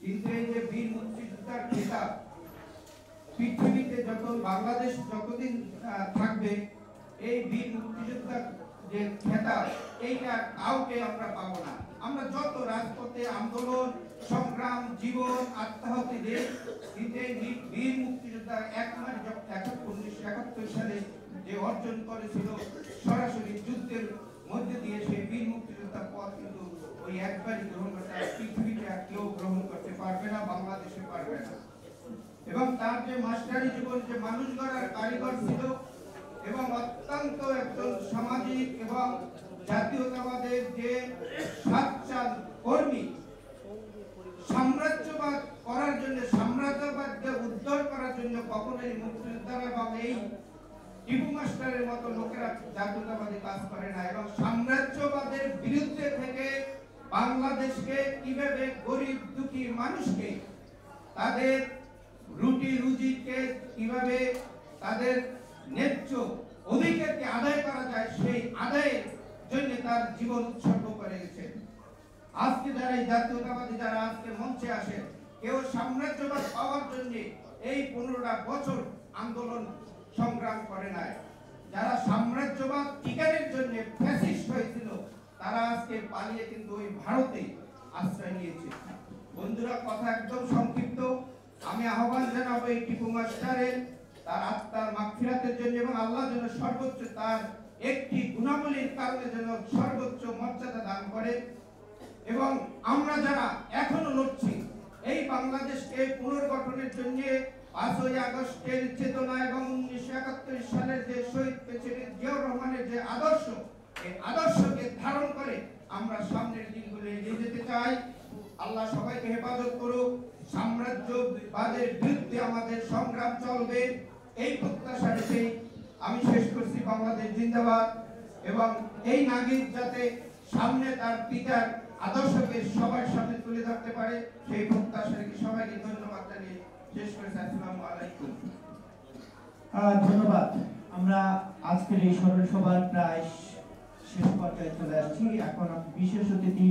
কিন্তু এই যে বীর মুক্তিযোদ্ধার খেতাব পৃথিবীতে বাংলাদেশ যতদিন থাকবে এই বীর মুক্তিযোদ্ধার যে খেতাব এইটা কাউকে আমরা পাবো না। আমরা যত রাজপথে আন্দোলন সংগ্রাম জীবন আত্মাহুতি দেই, কিন্তু এই বীর মুক্তিযোদ্ধা 1971 সালে যে অর্জন করেছিল সরাসরি যুদ্ধের মধ্যে দিয়ে সেই বীর মুক্তিযোদ্ধার পদ কিন্তু ওই একবারই গ্রহণ করতে পৃথিবীতে আর কেউ গ্রহণ করতে পারবে না, বাংলাদেশে পারবে না। এবং তার যে মাস্টারি জীবন, যে মানুষ গড়ার কারিগর ছিল এবং অত্যন্ত একজন সামাজিক এবং জাতীয়তাবাদের যে সাচ্চাল কর্মী, সাম্রাজ্যবাদ করার জন্য, সাম্রাজ্যবাদকে উদ্ধার করার জন্য কখনোই মুক্তিযোদ্ধারা এবং এই টিপু মাস্টারের মতো লোকেরা জাতীয়তাবাদী কাজ করে না। এবং সাম্রাজ্যবাদের বিরুদ্ধে থেকে বাংলাদেশকে কিভাবে গরিব দুঃখী মানুষকে তাদের রুটি রুজিকে কিভাবে তাদের ন্যায্য অধিকারকে আদায় করা যায় সেই আদায়ের জন্য তার জীবন উৎসর্গ করে গেছেন। আজকে যারা এই জাতীয়তাবাদী যারা আজকে মঞ্চে আসে, কেউ সাম্রাজ্যবাদ পাওয়ার জন্য এই 15টা বছর আন্দোলন সংগ্রাম করে নাই। যারা সাম্রাজ্যবাদ টিকানোর জন্য ফ্যাসিস্ট হয়েছিল তারা আজকে পালিয়ে কিন্তু ওই ভারতে আশ্রয় নিয়েছে। বন্ধুরা, কথা একদম সংক্ষিপ্ত। আমি আহ্বান জানাবো এই টিপু মাস্টারের তার আত্মার মাগফিরাতের জন্য এবং আল্লাহ যেন সর্বোচ্চ তার একটি গুণাবলীর কারণে যেন সর্বোচ্চ মর্যাদা দান করে। এবং আমরা যারা এখনো লড়ছি এই বাংলাদেশকে পুনর্গঠনের জন্য 5ই আগস্টের চেতনা এবং 1971 সালের যে শহীদ প্রেসিডেন্ট জিয়াউর রহমানের যে আদর্শ, এই আদর্শকে ধারণ করে আমরা সামনের দিনগুলো এগিয়ে যেতে চাই। আল্লাহ সবাইকে হেফাজত করুক। সাম্রাজ্যবাদের বিরুদ্ধে আমাদের সংগ্রাম চলবে, এই প্রত্যাশা রেখে আমি শেষ করছি। বাংলাদেশ জিন্দাবাদ। এবং এই নাগরিক যাতে সামনে তার পিতার আদর্শকে সবার সামনে তুলে ধরতে পারে সেই প্রত্যাশা রেখে সবাইকে ধন্যবাদ জানিয়ে শেষ করেছি। আসসালামু আলাইকুম। ধন্যবাদ। আমরা আজকের এই স্মরণ সভার প্রায় শেষ পর্যায়ে চলে আসছি। এখন বিশেষ অতিথি